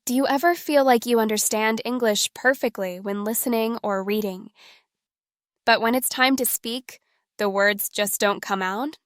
Do you ever feel like you understand English perfectly when listening or reading, but when it's time to speak, the words just don't come out?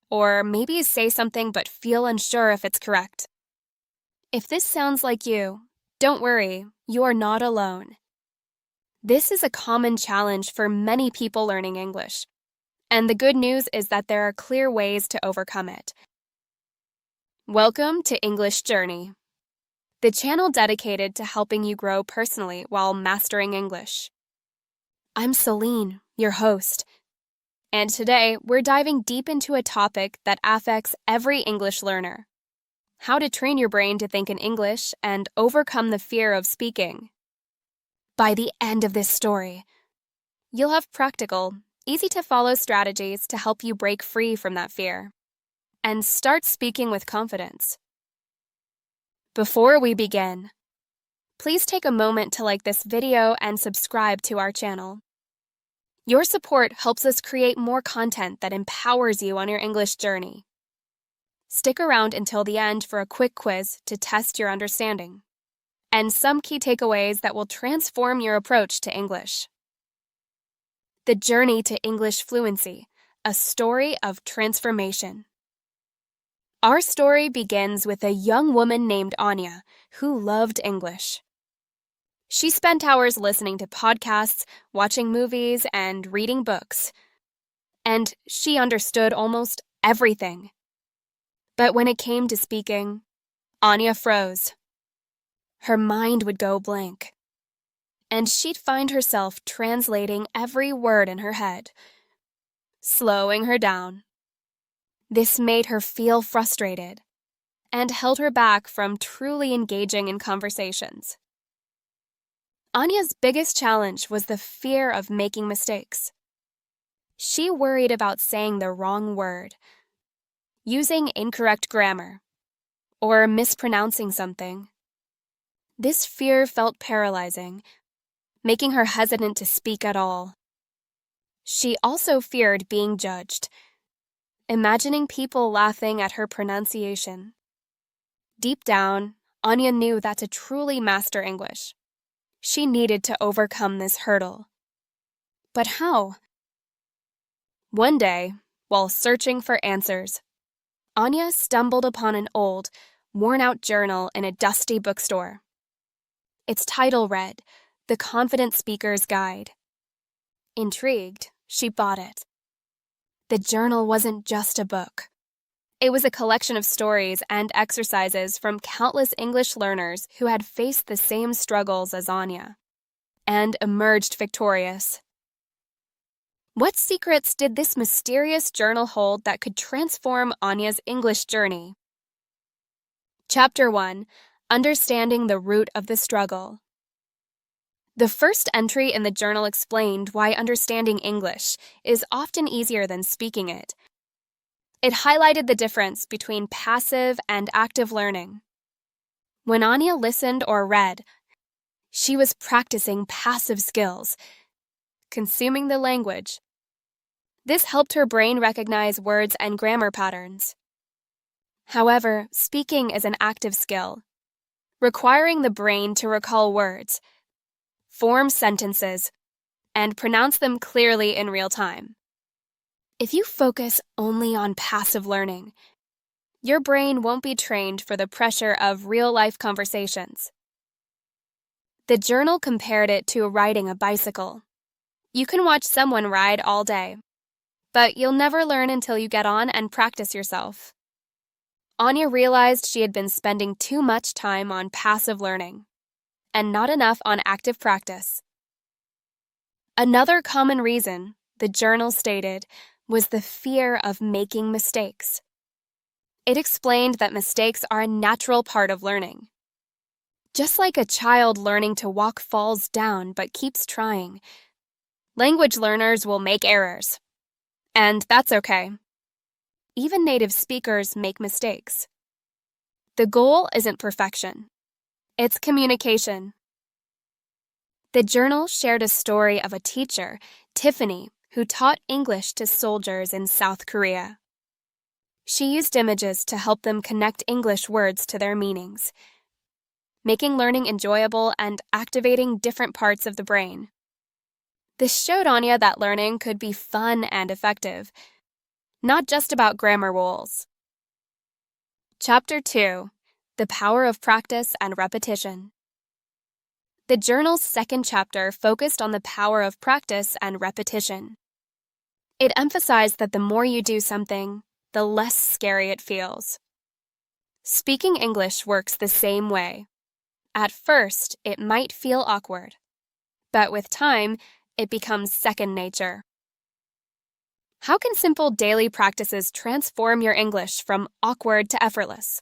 Or maybe you say something but feel unsure if it's correct. If this sounds like you, don't worry, you're not alone. This is a common challenge for many people learning English, and the good news is that there are clear ways to overcome it. Welcome to English Journey, the channel dedicated to helping you grow personally while mastering English. I'm Celine, your host, and today we're diving deep into a topic that affects every English learner: how to train your brain to think in English and overcome the fear of speaking. By the end of this story, you'll have practical, easy-to-follow strategies to help you break free from that fear and start speaking with confidence. Before we begin, please take a moment to like this video and subscribe to our channel. Your support helps us create more content that empowers you on your English journey. Stick around until the end for a quick quiz to test your understanding, and some key takeaways that will transform your approach to English. The Journey to English Fluency, a story of transformation. Our story begins with a young woman named Anya who loved English. She spent hours listening to podcasts, watching movies, and reading books. And she understood almost everything. But when it came to speaking, Anya froze. Her mind would go blank, and she'd find herself translating every word in her head, slowing her down. This made her feel frustrated and held her back from truly engaging in conversations. Anya's biggest challenge was the fear of making mistakes. She worried about saying the wrong word, using incorrect grammar, or mispronouncing something. This fear felt paralyzing, making her hesitant to speak at all. She also feared being judged, imagining people laughing at her pronunciation. Deep down, Anya knew that to truly master English, she needed to overcome this hurdle. But how? One day, while searching for answers, Anya stumbled upon an old, worn-out journal in a dusty bookstore. Its title read, "The Confident Speaker's Guide." Intrigued, she bought it. The journal wasn't just a book. It was a collection of stories and exercises from countless English learners who had faced the same struggles as Anya and emerged victorious. What secrets did this mysterious journal hold that could transform Anya's English journey? Chapter 1: Understanding the Root of the Struggle. The first entry in the journal explained why understanding English is often easier than speaking it. It highlighted the difference between passive and active learning. When Anya listened or read, she was practicing passive skills, consuming the language. This helped her brain recognize words and grammar patterns. However, speaking is an active skill, requiring the brain to recall words, form sentences, and pronounce them clearly in real time. If you focus only on passive learning, your brain won't be trained for the pressure of real-life conversations. The journal compared it to riding a bicycle. You can watch someone ride all day, but you'll never learn until you get on and practice yourself. Anya realized she had been spending too much time on passive learning and not enough on active practice. Another common reason, the journal stated, was the fear of making mistakes. It explained that mistakes are a natural part of learning. Just like a child learning to walk falls down but keeps trying, language learners will make errors. And that's okay. Even native speakers make mistakes. The goal isn't perfection. It's communication. The journal shared a story of a teacher, Tiffany, who taught English to soldiers in South Korea. She used images to help them connect English words to their meanings. making learning enjoyable and activating different parts of the brain. This showed Anya that learning could be fun and effective, not just about grammar rules. Chapter 2: The Power of Practice and Repetition. The journal's second chapter focused on the power of practice and repetition. It emphasized that the more you do something, the less scary it feels. Speaking English works the same way. At first, it might feel awkward, but with time, it becomes second nature. How can simple daily practices transform your English from awkward to effortless?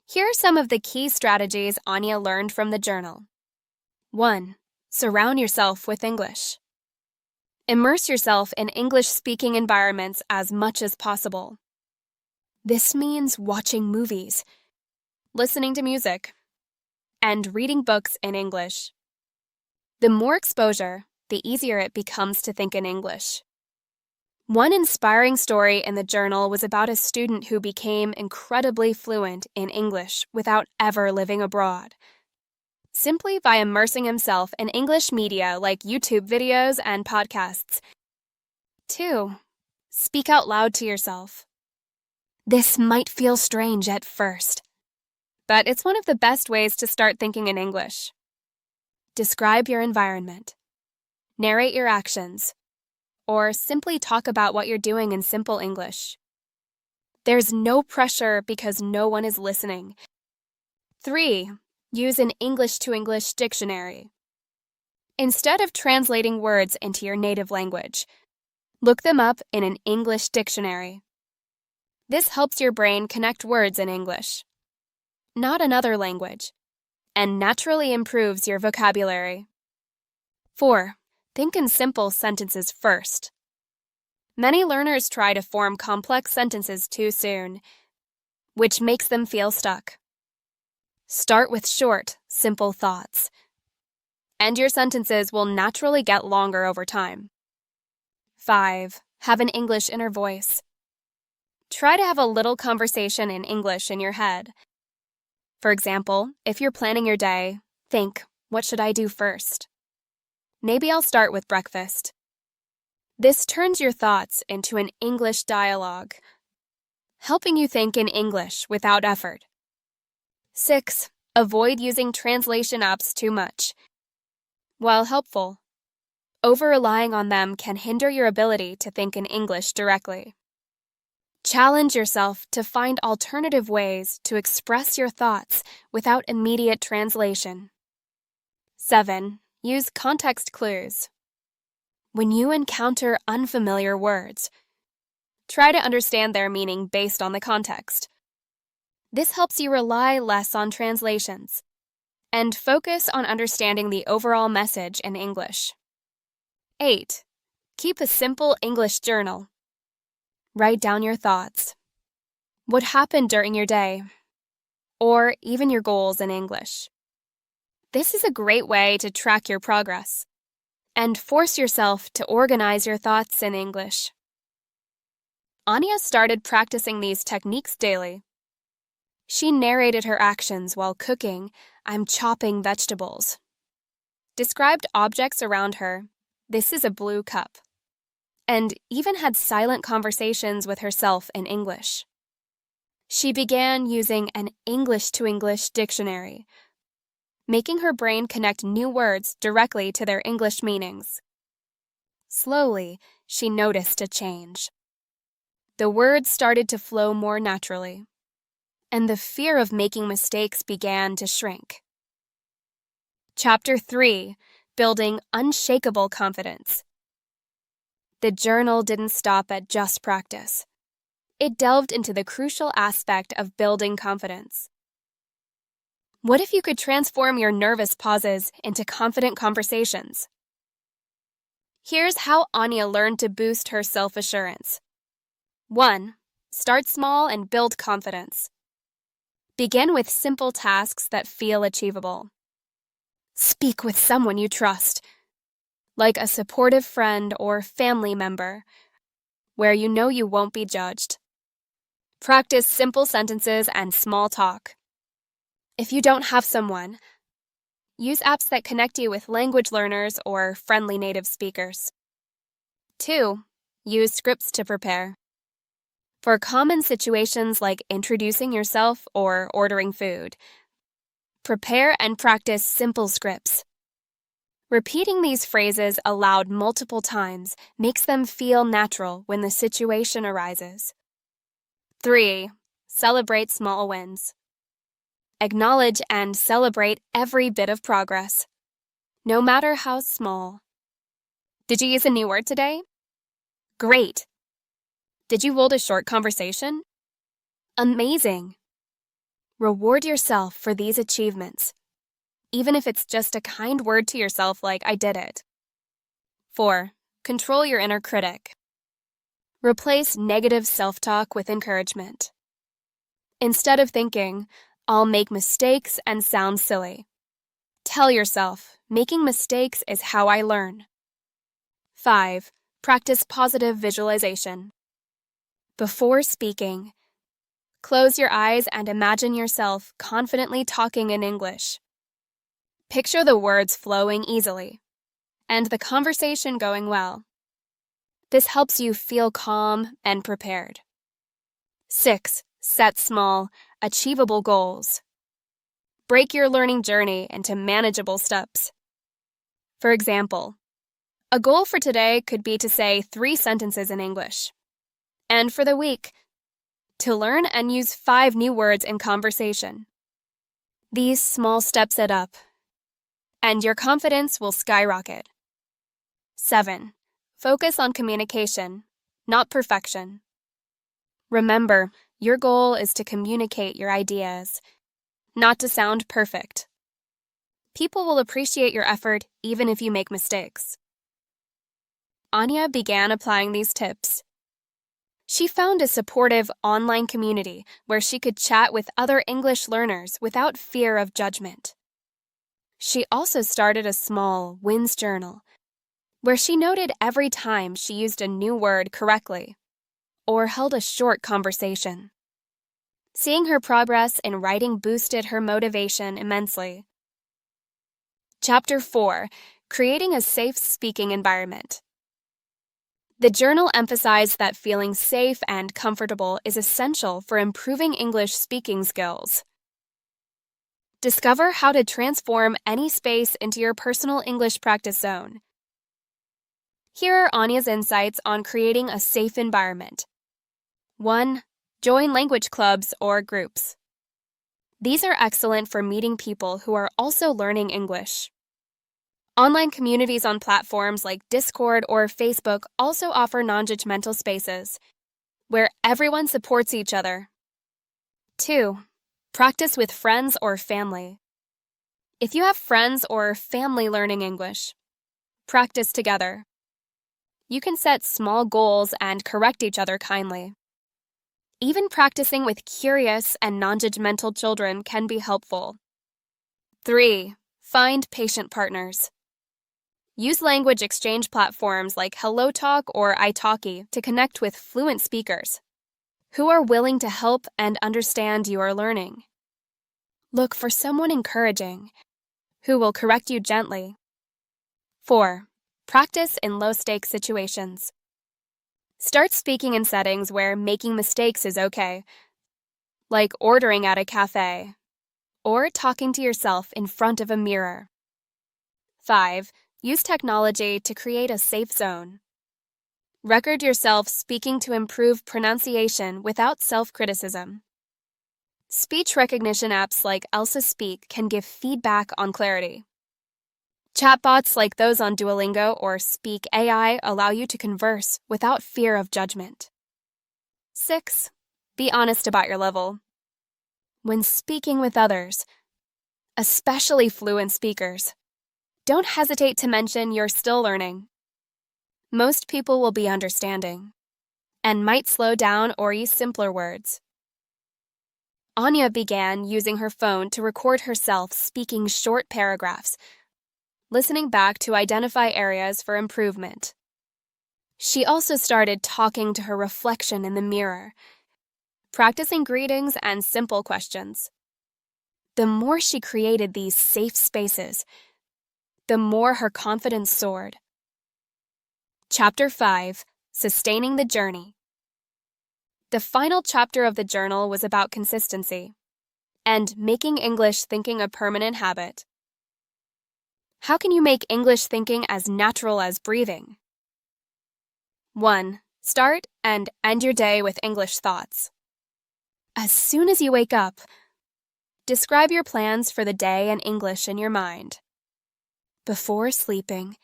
Here are some of the key strategies Anya learned from the journal. 1. Surround yourself with English. Immerse yourself in English-speaking environments as much as possible. This means watching movies, listening to music, and reading books in English. The more exposure, the easier it becomes to think in English. One inspiring story in the journal was about a student who became incredibly fluent in English without ever living abroad, simply by immersing himself in English media like YouTube videos and podcasts. 2. Speak out loud to yourself. This might feel strange at first, but it's one of the best ways to start thinking in English. Describe your environment. Narrate your actions, or simply talk about what you're doing in simple English. There's no pressure because no one is listening. 3. Use an English-to-English dictionary. Instead of translating words into your native language, look them up in an English dictionary. This helps your brain connect words in English, not another language, and naturally improves your vocabulary. 4. Think in simple sentences first. Many learners try to form complex sentences too soon, which makes them feel stuck. Start with short, simple thoughts, and your sentences will naturally get longer over time. 5. Have an English inner voice. Try to have a little conversation in English in your head. For example, if you're planning your day, think, what should I do first? Maybe I'll start with breakfast. This turns your thoughts into an English dialogue, helping you think in English without effort. 6. Avoid using translation apps too much. While helpful, over-relying on them can hinder your ability to think in English directly. Challenge yourself to find alternative ways to express your thoughts without immediate translation. 7. Use context clues. When you encounter unfamiliar words, try to understand their meaning based on the context. This helps you rely less on translations and focus on understanding the overall message in English. 8. Keep a simple English journal. Write down your thoughts, what happened during your day, or even your goals in English. This is a great way to track your progress and force yourself to organize your thoughts in English. Anya started practicing these techniques daily. She narrated her actions while cooking. I'm chopping vegetables. Described objects around her. This is a blue cup. And even had silent conversations with herself in English. She began using an English-to-English dictionary, making her brain connect new words directly to their English meanings. Slowly, she noticed a change. The words started to flow more naturally, and the fear of making mistakes began to shrink. Chapter 3: Building Unshakable Confidence. The journal didn't stop at just practice. It delved into the crucial aspect of building confidence. What if you could transform your nervous pauses into confident conversations? Here's how Anya learned to boost her self-assurance. 1. Start small and build confidence. Begin with simple tasks that feel achievable. Speak with someone you trust, like a supportive friend or family member, where you know you won't be judged. Practice simple sentences and small talk. If you don't have someone, use apps that connect you with language learners or friendly native speakers. 2. Use scripts to prepare. For common situations like introducing yourself or ordering food, prepare and practice simple scripts. Repeating these phrases aloud multiple times makes them feel natural when the situation arises. 3. Celebrate small wins. Acknowledge and celebrate every bit of progress, no matter how small. Did you use a new word today? Great! Did you hold a short conversation? Amazing! Reward yourself for these achievements, even if it's just a kind word to yourself like, I did it. 4. Control your inner critic. Replace negative self-talk with encouragement. Instead of thinking, I'll make mistakes and sound silly, tell yourself, making mistakes is how I learn. 5. Practice positive visualization. Before speaking, close your eyes and imagine yourself confidently talking in English. Picture the words flowing easily and the conversation going well. This helps you feel calm and prepared. 6. Set small, achievable goals. Break your learning journey into manageable steps. For example, a goal for today could be to say 3 sentences in English. And for the week, to learn and use 5 new words in conversation. These small steps add up, and your confidence will skyrocket. 7. Focus on communication, not perfection. Remember, your goal is to communicate your ideas, not to sound perfect. People will appreciate your effort even if you make mistakes. Anya began applying these tips. She found a supportive online community where she could chat with other English learners without fear of judgment. She also started a small wins journal where she noted every time she used a new word correctly or held a short conversation. Seeing her progress in writing boosted her motivation immensely. Chapter 4. Creating a safe speaking environment. The journal emphasized that feeling safe and comfortable is essential for improving English speaking skills. Discover how to transform any space into your personal English practice zone. Here are Anya's insights on creating a safe environment. 1. Join language clubs or groups. These are excellent for meeting people who are also learning English. Online communities on platforms like Discord or Facebook also offer non-judgmental spaces where everyone supports each other. 2. Practice with friends or family. If you have friends or family learning English, practice together. You can set small goals and correct each other kindly. Even practicing with curious and non-judgmental children can be helpful. 3. Find patient partners. Use language exchange platforms like HelloTalk or italki to connect with fluent speakers who are willing to help and understand your learning. Look for someone encouraging who will correct you gently. 4. Practice in low-stakes situations. Start speaking in settings where making mistakes is okay, like ordering at a cafe or talking to yourself in front of a mirror. 5. Use technology to create a safe zone. Record yourself speaking to improve pronunciation without self-criticism. Speech recognition apps like Elsa Speak can give feedback on clarity. Chatbots like those on Duolingo or Speak AI allow you to converse without fear of judgment. 6. Be honest about your level. When speaking with others, especially fluent speakers, don't hesitate to mention you're still learning. Most people will be understanding and might slow down or use simpler words. Anya began using her phone to record herself speaking short paragraphs, listening back to identify areas for improvement. She also started talking to her reflection in the mirror, practicing greetings and simple questions. The more she created these safe spaces, the more her confidence soared. Chapter 5: Sustaining the Journey. The final chapter of the journal was about consistency and making English thinking a permanent habit. How can you make English thinking as natural as breathing? 1. Start and end your day with English thoughts. As soon as you wake up, describe your plans for the day in English in your mind. Before sleeping,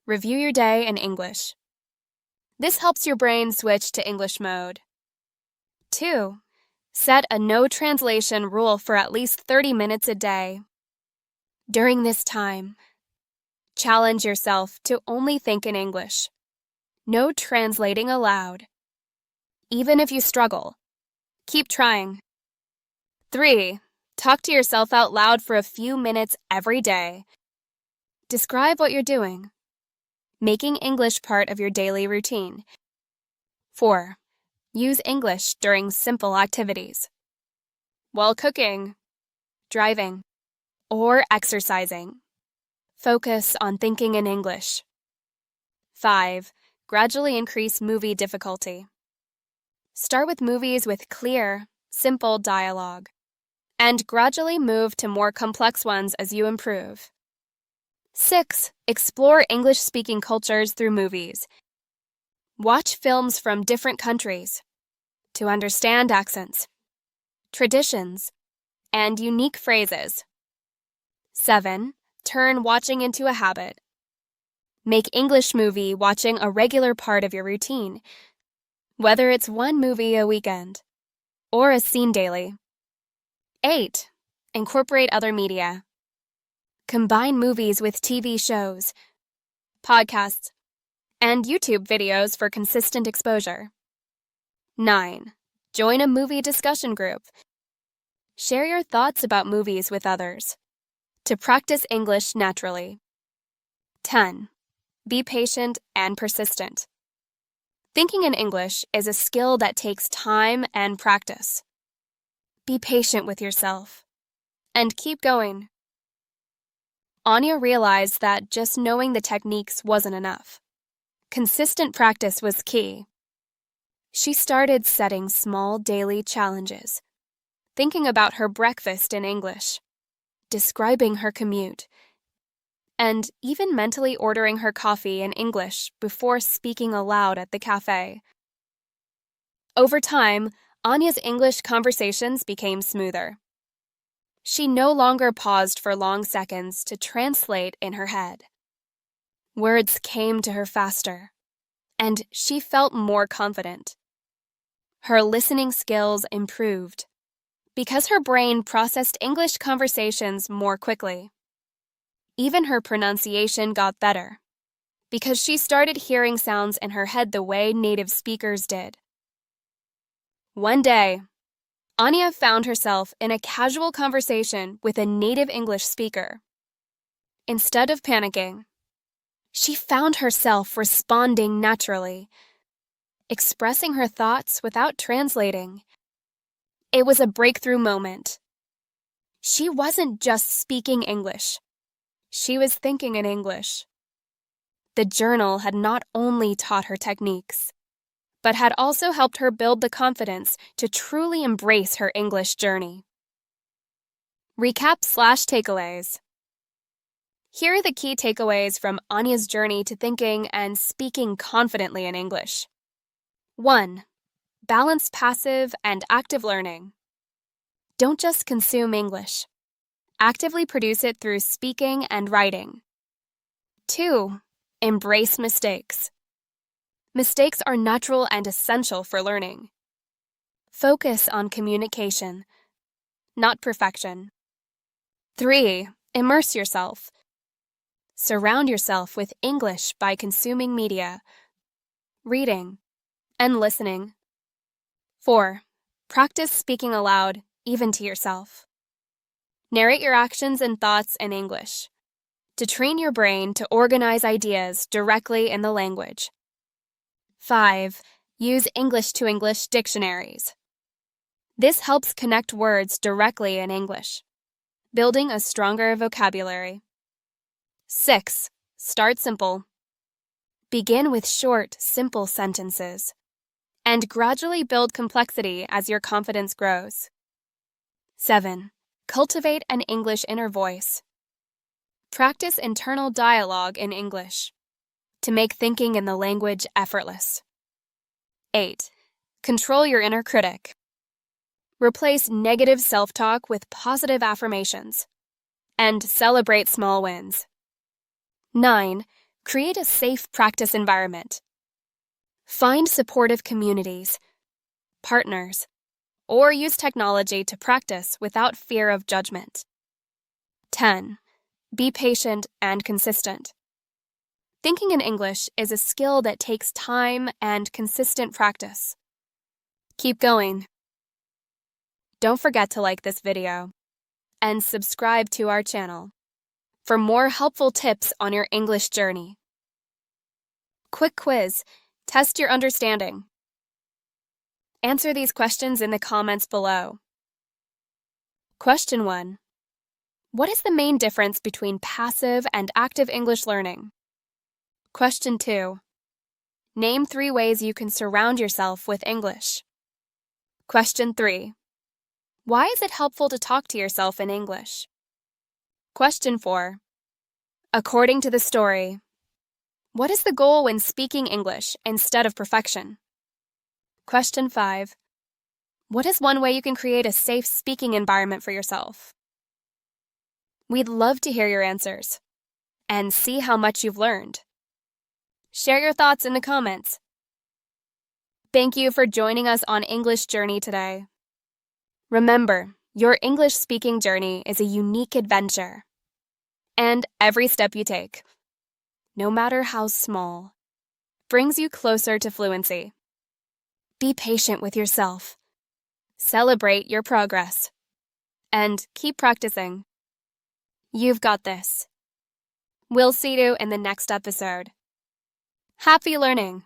review your day in English. This helps your brain switch to English mode. 2. Set a no translation rule for at least 30 minutes a day. During this time, challenge yourself to only think in English. No translating allowed. Even if you struggle, keep trying. 3. Talk to yourself out loud for a few minutes every day. Describe what you're doing, making English part of your daily routine. 4. Use English during simple activities. While cooking, driving, or exercising, focus on thinking in English. 5. Gradually increase movie difficulty. Start with movies with clear, simple dialogue, and gradually move to more complex ones as you improve. 6. Explore English-speaking cultures through movies. Watch films from different countries to understand accents, traditions, and unique phrases. 7. Turn watching into a habit. Make English movie watching a regular part of your routine, whether it's one movie a weekend or a scene daily. 8. Incorporate other media. Combine movies with TV shows, podcasts, and YouTube videos for consistent exposure. 9. Join a movie discussion group. Share your thoughts about movies with others to practice English naturally. 10. Be patient and persistent. Thinking in English is a skill that takes time and practice. Be patient with yourself and keep going. Anya realized that just knowing the techniques wasn't enough. Consistent practice was key. She started setting small daily challenges, thinking about her breakfast in English, describing her commute, and even mentally ordering her coffee in English before speaking aloud at the cafe. Over time, Anya's English conversations became smoother. She no longer paused for long seconds to translate in her head. Words came to her faster, and she felt more confident. Her listening skills improved because her brain processed English conversations more quickly. Even her pronunciation got better because she started hearing sounds in her head the way native speakers did. One day, Anya found herself in a casual conversation with a native English speaker. Instead of panicking, she found herself responding naturally, expressing her thoughts without translating. It was a breakthrough moment. She wasn't just speaking English. She was thinking in English. The journal had not only taught her techniques, but had also helped her build the confidence to truly embrace her English journey. Recap/takeaways. Here are the key takeaways from Anya's journey to thinking and speaking confidently in English. 1. Balance passive and active learning. Don't just consume English. Actively produce it through speaking and writing. 2. Embrace mistakes. Mistakes are natural and essential for learning. Focus on communication, not perfection. 3. Immerse yourself. Surround yourself with English by consuming media, reading, and listening. 4. Practice speaking aloud, even to yourself. Narrate your actions and thoughts in English to train your brain to organize ideas directly in the language. 5. Use English-to-English dictionaries. This helps connect words directly in English, building a stronger vocabulary. 6. Start simple. Begin with short, simple sentences, and gradually build complexity as your confidence grows. 7. Cultivate an English inner voice. Practice internal dialogue in English to make thinking in the language effortless. 8. Control your inner critic. Replace negative self-talk with positive affirmations, and celebrate small wins. 9. Create a safe practice environment. Find supportive communities, partners, or use technology to practice without fear of judgment. 10. Be patient and consistent. Thinking in English is a skill that takes time and consistent practice. Keep going. Don't forget to like this video and subscribe to our channel for more helpful tips on your English journey. Quick quiz. Test your understanding. Answer these questions in the comments below. Question 1. What is the main difference between passive and active English learning? Question 2. Name 3 ways you can surround yourself with English. Question 3. Why is it helpful to talk to yourself in English? Question 4. According to the story, what is the goal when speaking English instead of perfection? Question 5. What is one way you can create a safe speaking environment for yourself? We'd love to hear your answers and see how much you've learned. Share your thoughts in the comments. Thank you for joining us on English Journey today. Remember, your English speaking journey is a unique adventure, and every step you take, no matter how small, brings you closer to fluency. Be patient with yourself, celebrate your progress, and keep practicing. You've got this. We'll see you in the next episode. Happy learning!